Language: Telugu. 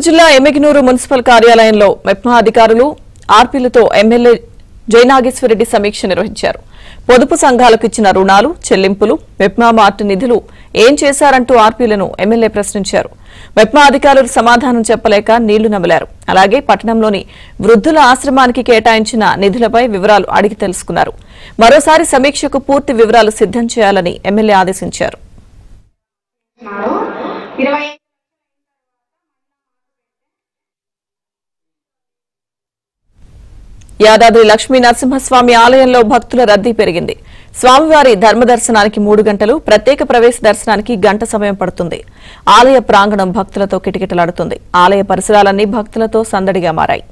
జిల్లా ఎమ్మిగనూరు మున్సిపల్ కార్యాలయంలో మెప్మా అధికారులు ఆర్పీలతో ఎమ్మెల్యే జయనాగేశ్వరరెడ్డి సమీక్ష నిర్వహించారు. పొదుపు సంఘాలకు ఇచ్చిన రుణాలు, చెల్లింపులు, మెప్మా మార్ట్ నిధులు ఏం చేశారంటూ ఆర్పీలను ఎమ్మెల్యే ప్రశ్నించారు. మెప్మా అధికారులు సమాధానం చెప్పలేక నీళ్లు నమిలారు. అలాగే పట్టణంలోని వృద్ధుల ఆశ్రమానికి కేటాయించిన నిధులపై వివరాలు అడిగి తెలుసుకున్నారు. మరోసారి సమీక్షకు పూర్తి వివరాలు సిద్ధం చేయాలని ఎమ్మెల్యే ఆదేశించారు. యాదాద్రి లక్ష్మీ నరసింహస్వామి ఆలయంలో భక్తుల రద్దీ పెరిగింది. స్వామివారి ధర్మదర్శనానికి 3 గంటలు, ప్రత్యేక ప్రవేశ దర్శనానికి గంట సమయం పడుతుంది. ఆలయ ప్రాంగణం భక్తులతో కిటకిటలాడుతుంది. ఆలయ పరిసరాలన్నీ భక్తులతో సందడిగా మారాయి.